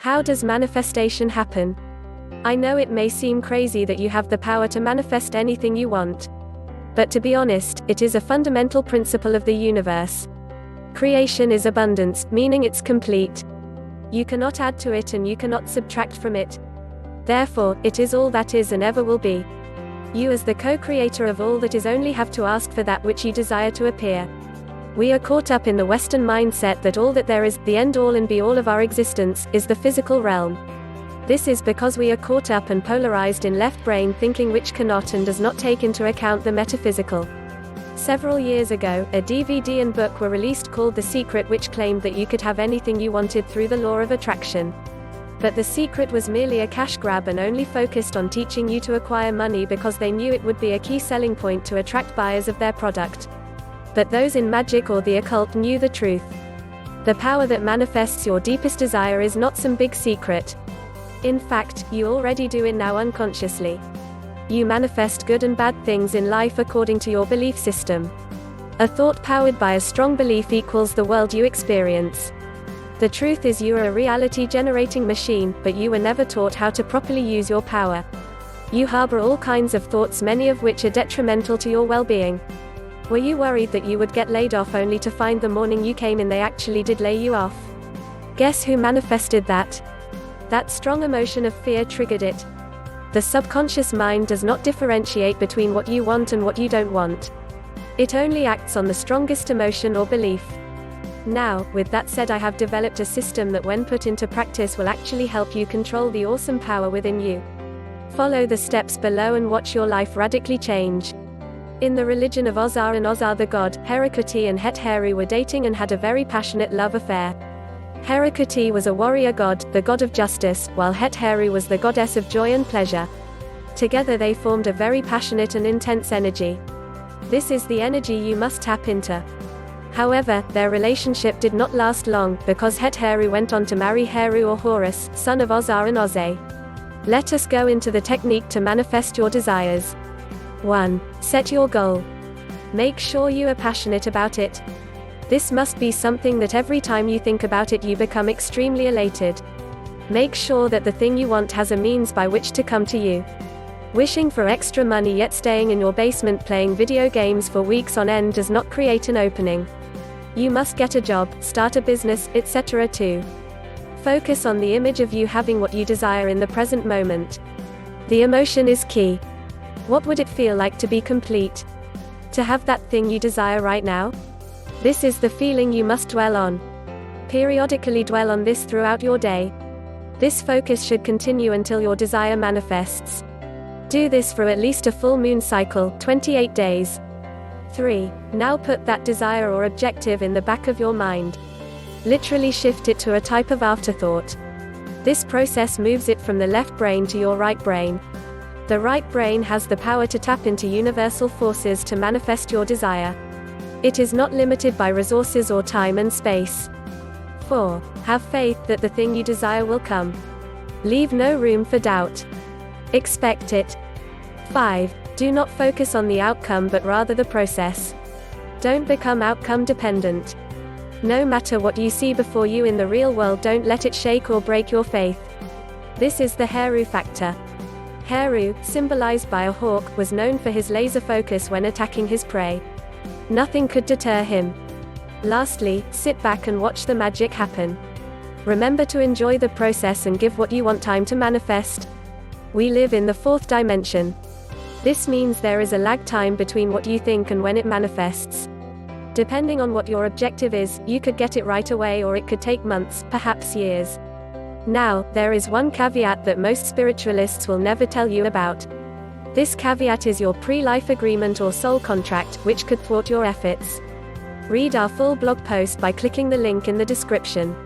How does manifestation happen? I know it may seem crazy that you have the power to manifest anything you want. But to be honest, it is a fundamental principle of the universe. Creation is abundance, meaning it's complete. You cannot add to it and you cannot subtract from it. Therefore, it is all that is and ever will be. You as the co-creator of all that is only have to ask for that which you desire to appear. We are caught up in the Western mindset that all that there is, the end-all and be-all of our existence, is the physical realm. This is because we are caught up and polarized in left brain thinking which cannot and does not take into account the metaphysical. Several years ago, a DVD and book were released called The Secret, which claimed that you could have anything you wanted through the law of attraction. But The Secret was merely a cash grab and only focused on teaching you to acquire money because they knew it would be a key selling point to attract buyers of their product. But those in magic or the occult knew the truth. The power that manifests your deepest desire is not some big secret. In fact, you already do it now unconsciously. You manifest good and bad things in life according to your belief system. A thought powered by a strong belief equals the world you experience. The truth is you are a reality-generating machine, but you were never taught how to properly use your power. You harbor all kinds of thoughts, many of which are detrimental to your well-being. Were you worried that you would get laid off only to find the morning you came in they actually did lay you off? Guess who manifested that? That strong emotion of fear triggered it. The subconscious mind does not differentiate between what you want and what you don't want. It only acts on the strongest emotion or belief. Now, with that said, I have developed a system that when put into practice will actually help you control the awesome power within you. Follow the steps below and watch your life radically change. In the religion of Ozar and Ozar the god, Herakoti and Het Heru were dating and had a very passionate love affair. Herakoti was a warrior god, the god of justice, while Het Heru was the goddess of joy and pleasure. Together they formed a very passionate and intense energy. This is the energy you must tap into. However, their relationship did not last long, because Het Heru went on to marry Heru or Horus, son of Ozar and Oze. Let us go into the technique to manifest your desires. 1. Set your goal. Make sure you are passionate about it. This must be something that every time you think about it you become extremely elated. Make sure that the thing you want has a means by which to come to you. Wishing for extra money yet staying in your basement playing video games for weeks on end does not create an opening. You must get a job, start a business, etc. too. Focus on the image of you having what you desire in the present moment. The emotion is key. What would it feel like to be complete? To have that thing you desire right now? This is the feeling you must dwell on. Periodically dwell on this throughout your day. This focus should continue until your desire manifests. Do this for at least a full moon cycle, 28 days. 3. Now put that desire or objective in the back of your mind. Literally shift it to a type of afterthought. This process moves it from the left brain to your right brain. The right brain has the power to tap into universal forces to manifest your desire. It is not limited by resources or time and space. 4. Have faith that the thing you desire will come. Leave no room for doubt. Expect it. 5. Do not focus on the outcome but rather the process. Don't become outcome dependent. No matter what you see before you in the real world, don't let it shake or break your faith. This is the Heru factor. Heru, symbolized by a hawk, was known for his laser focus when attacking his prey. Nothing could deter him. Lastly, sit back and watch the magic happen. Remember to enjoy the process and give what you want time to manifest. We live in the 4th dimension. This means there is a lag time between what you think and when it manifests. Depending on what your objective is, you could get it right away or it could take months, perhaps years. Now, there is one caveat that most spiritualists will never tell you about. This caveat is your pre-life agreement or soul contract, which could thwart your efforts. Read our full blog post by clicking the link in the description.